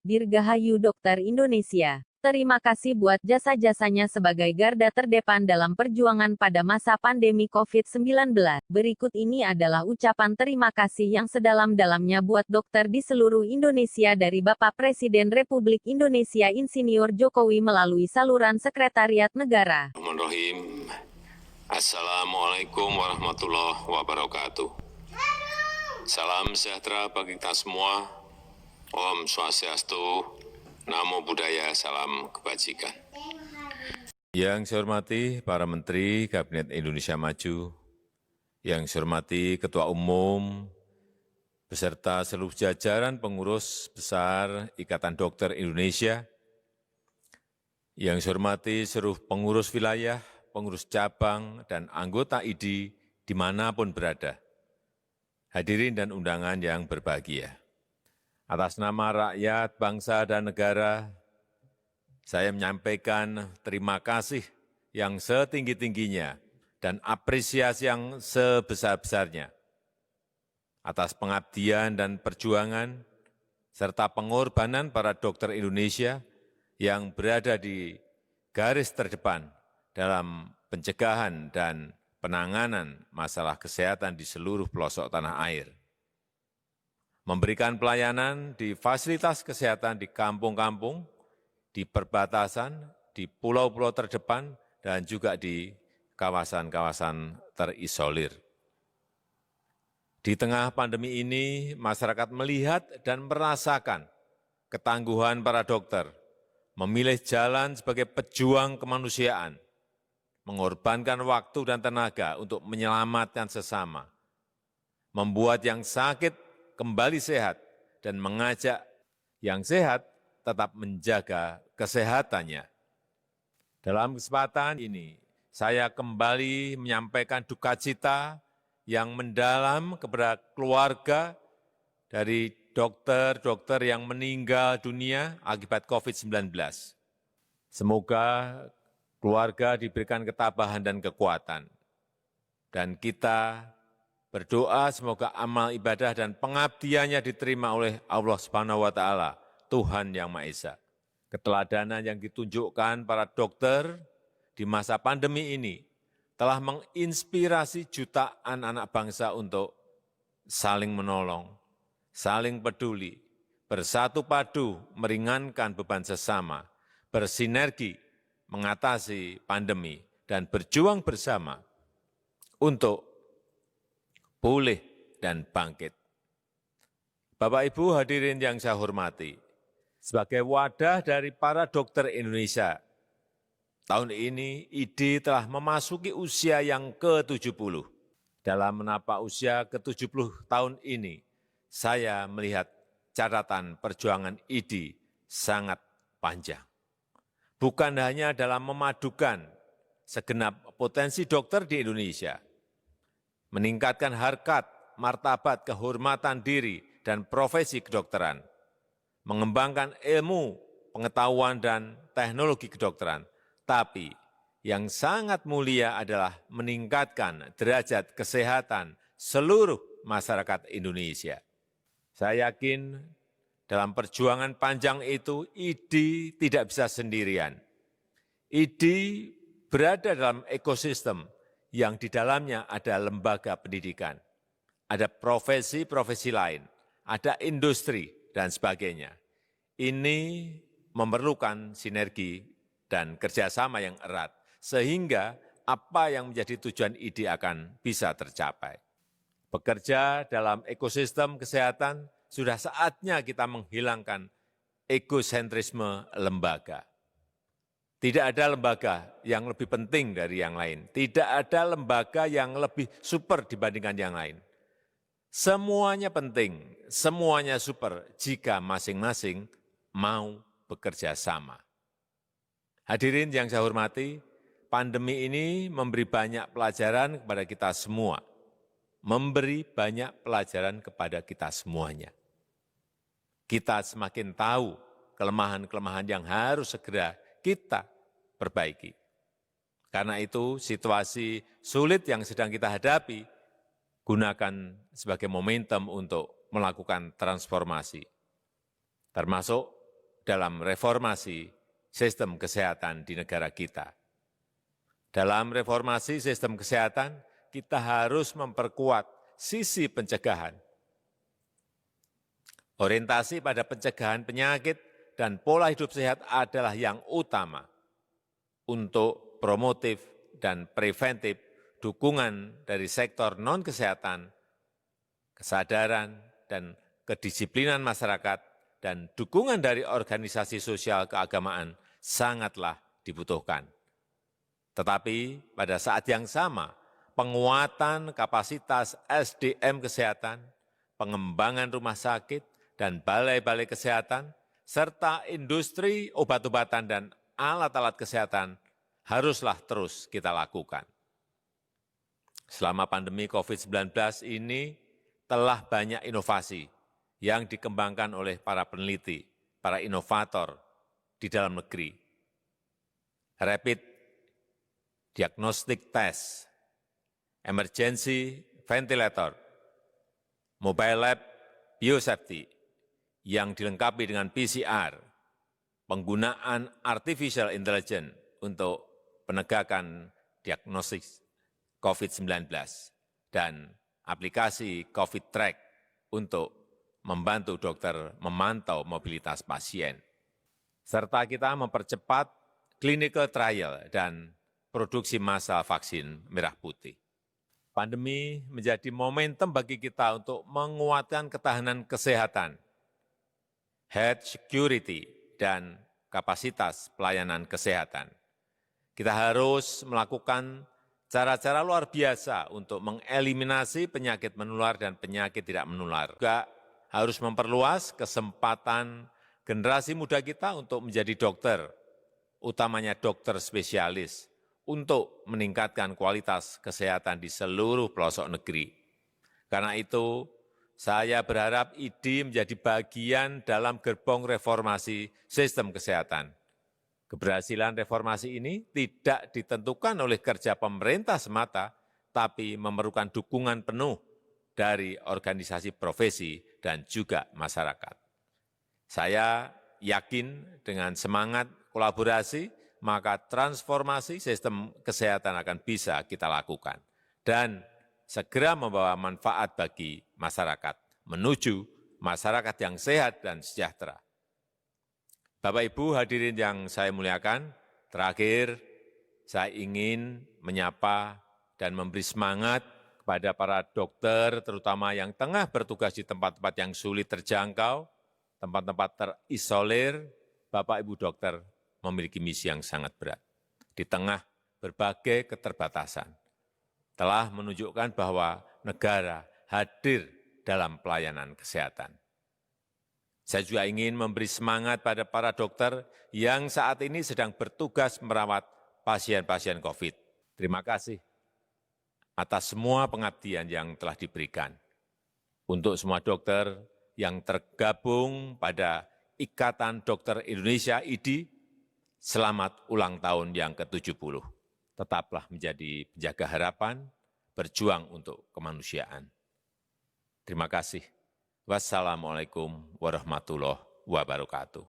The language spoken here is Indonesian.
Dirgahayu Dokter Indonesia. Terima kasih buat jasa-jasanya sebagai garda terdepan dalam perjuangan pada masa pandemi COVID-19. Berikut ini adalah ucapan terima kasih yang sedalam-dalamnya buat dokter di seluruh Indonesia dari Bapak Presiden Republik Indonesia Insinyur Jokowi melalui saluran Sekretariat Negara. Bismillahirrahmanirrahim. Assalamualaikum warahmatullahi wabarakatuh. Salam sejahtera bagi kita semua. Om Swastiastu, Namo Buddhaya, salam kebajikan. Yang saya hormati para Menteri Kabinet Indonesia Maju, yang saya hormati Ketua Umum, beserta seluruh jajaran pengurus besar Ikatan Dokter Indonesia, yang saya hormati seluruh pengurus wilayah, pengurus cabang, dan anggota ID dimanapun berada. Hadirin dan undangan yang berbahagia. Atas nama rakyat, bangsa, dan negara, saya menyampaikan terima kasih yang setinggi-tingginya dan apresiasi yang sebesar-besarnya atas pengabdian dan perjuangan serta pengorbanan para dokter Indonesia yang berada di garis terdepan dalam pencegahan dan penanganan masalah kesehatan di seluruh pelosok tanah air. Memberikan pelayanan di fasilitas kesehatan di kampung-kampung, di perbatasan, di pulau-pulau terdepan, dan juga di kawasan-kawasan terisolir. Di tengah pandemi ini, masyarakat melihat dan merasakan ketangguhan para dokter, memilih jalan sebagai pejuang kemanusiaan, mengorbankan waktu dan tenaga untuk menyelamatkan sesama, membuat yang sakit kembali sehat, dan mengajak yang sehat tetap menjaga kesehatannya. Dalam kesempatan ini, saya kembali menyampaikan duka cita yang mendalam kepada keluarga dari dokter-dokter yang meninggal dunia akibat COVID-19. Semoga keluarga diberikan ketabahan dan kekuatan, dan kita berdoa semoga amal ibadah dan pengabdiannya diterima oleh Allah Subhanahu wa Ta'ala, Tuhan Yang Maha Esa. Keteladanan yang ditunjukkan para dokter di masa pandemi ini telah menginspirasi jutaan anak bangsa untuk saling menolong, saling peduli, bersatu padu meringankan beban sesama, bersinergi mengatasi pandemi, dan berjuang bersama untuk pulih dan bangkit. Bapak Ibu hadirin yang saya hormati, sebagai wadah dari para dokter Indonesia, tahun ini ID telah memasuki usia yang ke-70. Dalam menapa usia ke-70 tahun ini, saya melihat catatan perjuangan ID sangat panjang. Bukan hanya dalam memadukan segenap potensi dokter di Indonesia, meningkatkan harkat, martabat, kehormatan diri, dan profesi kedokteran, mengembangkan ilmu, pengetahuan, dan teknologi kedokteran, tapi yang sangat mulia adalah meningkatkan derajat kesehatan seluruh masyarakat Indonesia. Saya yakin dalam perjuangan panjang itu, ID tidak bisa sendirian. ID berada dalam ekosistem yang di dalamnya ada lembaga pendidikan, ada profesi-profesi lain, ada industri, dan sebagainya. Ini memerlukan sinergi dan kerjasama yang erat, sehingga apa yang menjadi tujuan ID akan bisa tercapai. Bekerja dalam ekosistem kesehatan, sudah saatnya kita menghilangkan egosentrisme lembaga. Tidak ada lembaga yang lebih penting dari yang lain. Tidak ada lembaga yang lebih super dibandingkan yang lain. Semuanya penting, semuanya super jika masing-masing mau bekerja sama. Hadirin yang saya hormati, pandemi ini memberi banyak pelajaran kepada kita semua. Memberi banyak pelajaran kepada kita semuanya. Kita semakin tahu kelemahan-kelemahan yang harus segera kita perbaiki. Karena itu, situasi sulit yang sedang kita hadapi, gunakan sebagai momentum untuk melakukan transformasi. Termasuk dalam reformasi sistem kesehatan di negara kita. Dalam reformasi sistem kesehatan, kita harus memperkuat sisi pencegahan. Orientasi pada pencegahan penyakit dan pola hidup sehat adalah yang utama untuk promotif dan preventif, dukungan dari sektor non-kesehatan, kesadaran dan kedisiplinan masyarakat, dan dukungan dari organisasi sosial keagamaan sangatlah dibutuhkan. Tetapi pada saat yang sama, penguatan kapasitas SDM kesehatan, pengembangan rumah sakit, dan balai-balai kesehatan, serta industri obat-obatan dan alat-alat kesehatan haruslah terus kita lakukan. Selama pandemi COVID-19 ini telah banyak inovasi yang dikembangkan oleh para peneliti, para inovator di dalam negeri. Rapid diagnostic test, emergency ventilator, mobile lab biosafety yang dilengkapi dengan PCR, penggunaan artificial intelligence untuk penegakan diagnosis COVID-19, dan aplikasi COVID Track untuk membantu dokter memantau mobilitas pasien. Serta kita mempercepat clinical trial dan produksi massal vaksin merah putih. Pandemi menjadi momentum bagi kita untuk menguatkan ketahanan kesehatan, health security, dan kapasitas pelayanan kesehatan. Kita harus melakukan cara-cara luar biasa untuk mengeliminasi penyakit menular dan penyakit tidak menular. Juga harus memperluas kesempatan generasi muda kita untuk menjadi dokter, utamanya dokter spesialis, untuk meningkatkan kualitas kesehatan di seluruh pelosok negeri. Karena itu, saya berharap IDI menjadi bagian dalam gerbong reformasi sistem kesehatan. Keberhasilan reformasi ini tidak ditentukan oleh kerja pemerintah semata, tapi memerlukan dukungan penuh dari organisasi profesi dan juga masyarakat. Saya yakin dengan semangat kolaborasi, maka transformasi sistem kesehatan akan bisa kita lakukan dan segera membawa manfaat bagi masyarakat menuju masyarakat yang sehat dan sejahtera. Bapak Ibu hadirin yang saya muliakan, terakhir saya ingin menyapa dan memberi semangat kepada para dokter, terutama yang tengah bertugas di tempat-tempat yang sulit terjangkau, tempat-tempat terisolir. Bapak Ibu dokter memiliki misi yang sangat berat. Di tengah berbagai keterbatasan, telah menunjukkan bahwa negara hadir dalam pelayanan kesehatan. Saya juga ingin memberi semangat pada para dokter yang saat ini sedang bertugas merawat pasien-pasien COVID. Terima kasih atas semua pengabdian yang telah diberikan. Untuk semua dokter yang tergabung pada Ikatan Dokter Indonesia IDI, selamat ulang tahun yang ke-70. Tetaplah menjadi penjaga harapan, berjuang untuk kemanusiaan. Terima kasih. Wassalamualaikum warahmatullahi wabarakatuh.